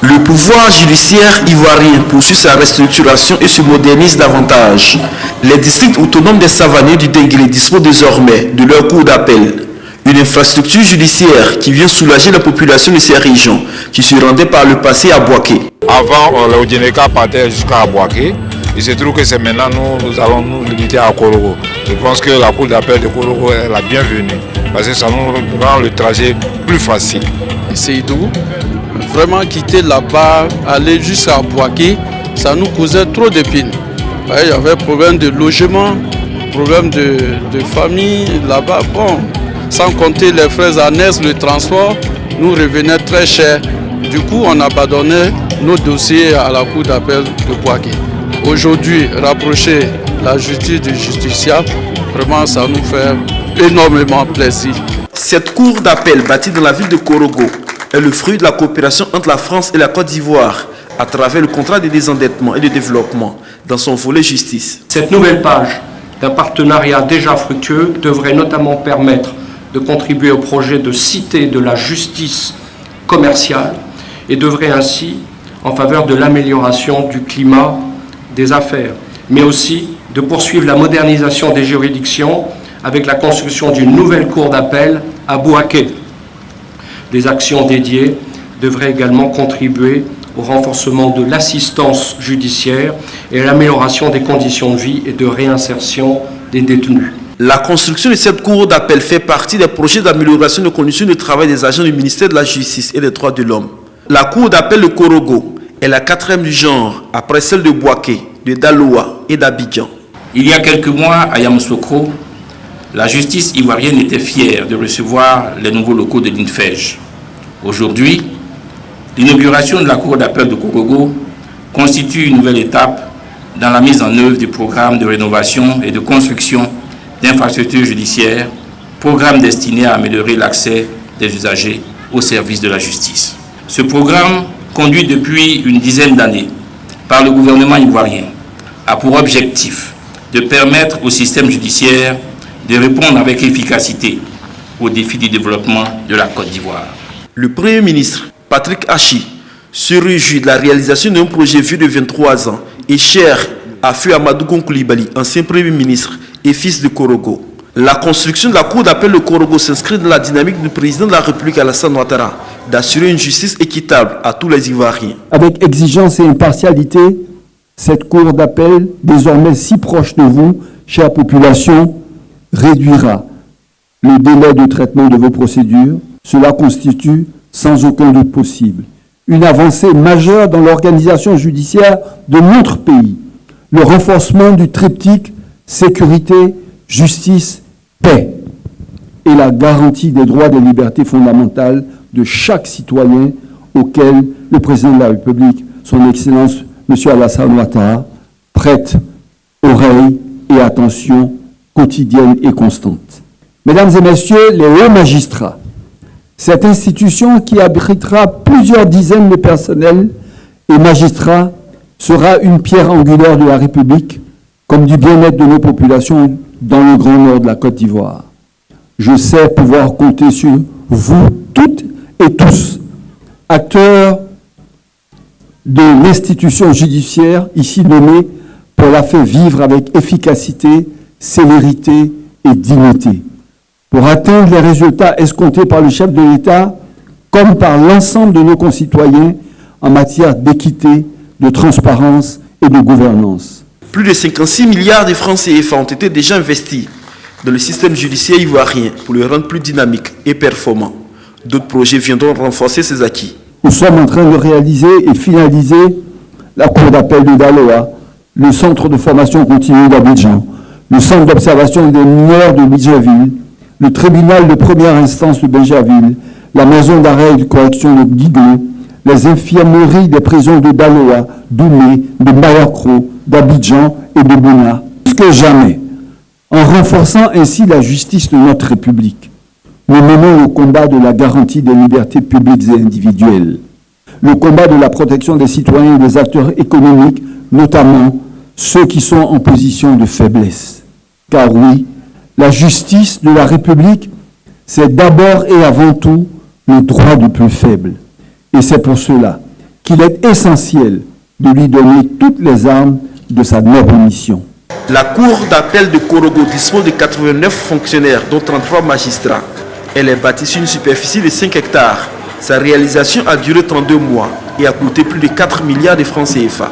Le pouvoir judiciaire ivoirien poursuit sa restructuration et se modernise davantage. Les districts autonomes des Savaniers du Denguélé disposent désormais de leur cour d'appel. Une infrastructure judiciaire qui vient soulager la population de ces régions qui se rendaient par le passé à Bouaké. Avant, le Odineka partait jusqu'à Bouaké. Il se trouve que c'est maintenant nous allons nous limiter à Korogo. Je pense que la cour d'appel de Korogo est la bienvenue parce que ça nous rend le trajet plus facile. Seydou, vraiment quitter là-bas, aller jusqu'à Bouaké, ça nous causait trop d'épines. Il y avait problème de logement, problème de famille là-bas. Bon, sans compter les frais annexes, le transport nous revenait très cher. Du coup, on abandonnait nos dossiers à la cour d'appel de Bouaké. Aujourd'hui, rapprocher la justice du justiciable, vraiment ça nous fait énormément plaisir. Cette cour d'appel bâtie dans la ville de Korogo est le fruit de la coopération entre la France et la Côte d'Ivoire à travers le contrat de désendettement et de développement dans son volet justice. Cette nouvelle page d'un partenariat déjà fructueux devrait notamment permettre de contribuer au projet de cité de la justice commerciale et devrait ainsi en faveur de l'amélioration du climat des affaires, mais aussi de poursuivre la modernisation des juridictions avec la construction d'une nouvelle cour d'appel à Bouaké. Des actions dédiées devraient également contribuer au renforcement de l'assistance judiciaire et à l'amélioration des conditions de vie et de réinsertion des détenus. La construction de cette cour d'appel fait partie des projets d'amélioration des conditions de travail des agents du ministère de la Justice et des Droits de l'Homme. La cour d'appel de Korogo est la 4e du genre, après celle de Bouaké, de Daloa et d'Abidjan. Il y a quelques mois, à Yamoussoukro, la justice ivoirienne était fière de recevoir les nouveaux locaux de l'INFEJ. Aujourd'hui, l'inauguration de la cour d'appel de Korogo constitue une nouvelle étape dans la mise en œuvre du programme de rénovation et de construction d'infrastructures judiciaires, programme destiné à améliorer l'accès des usagers au service de la justice. Ce programme, conduit depuis une dizaine d'années par le gouvernement ivoirien, a pour objectif de permettre au système judiciaire de répondre avec efficacité aux défis du développement de la Côte d'Ivoire. Le Premier ministre, Patrick Hachi, se réjouit de la réalisation d'un projet vieux de 23 ans et cher à Feu Amadou Koulibaly, ancien Premier ministre et fils de Korogo. La construction de la cour d'appel de Korogo s'inscrit dans la dynamique du président de la République Alassane Ouattara d'assurer une justice équitable à tous les Ivoiriens. Avec exigence et impartialité, cette cour d'appel, désormais si proche de vous, chère population, réduira le délai de traitement de vos procédures. Cela constitue, sans aucun doute possible, une avancée majeure dans l'organisation judiciaire de notre pays. Le renforcement du triptyque sécurité, justice, paix et la garantie des droits et des libertés fondamentales de chaque citoyen auquel le président de la République, son Excellence M. Alassane Ouattara, prête oreille et attention quotidienne et constante. Mesdames et messieurs les hauts magistrats, cette institution qui abritera plusieurs dizaines de personnels et magistrats sera une pierre angulaire de la République comme du bien-être de nos populations dans le Grand Nord de la Côte d'Ivoire. Je sais pouvoir compter sur vous toutes et tous, acteurs de l'institution judiciaire ici nommée, pour la faire vivre avec efficacité, célérité et dignité, pour atteindre les résultats escomptés par le chef de l'État comme par l'ensemble de nos concitoyens en matière d'équité, de transparence et de gouvernance. Plus de 56 milliards de francs CFA ont été déjà investis dans le système judiciaire ivoirien pour le rendre plus dynamique et performant. D'autres projets viendront renforcer ces acquis. Nous sommes en train de réaliser et finaliser la cour d'appel de Daloa, le centre de formation continue d'Abidjan, le centre d'observation des mineurs de Libreville, le tribunal de première instance de Béjaville, la maison d'arrêt et de correction de Guiglo, les infirmeries des prisons de Daloa, d'Oumé, de Mayakro, d'Abidjan et de Bouna. Plus que jamais, en renforçant ainsi la justice de notre République, nous menons le combat de la garantie des libertés publiques et individuelles, le combat de la protection des citoyens et des acteurs économiques, notamment ceux qui sont en position de faiblesse. Car oui, la justice de la République, c'est d'abord et avant tout le droit du plus faible. Et c'est pour cela qu'il essentiel de lui donner toutes les armes de sa noble mission. La cour d'appel de Korogo dispose de 89 fonctionnaires, dont 33 magistrats. Elle est bâtie sur une superficie de 5 hectares. Sa réalisation a duré 32 mois et a coûté plus de 4 milliards de francs CFA.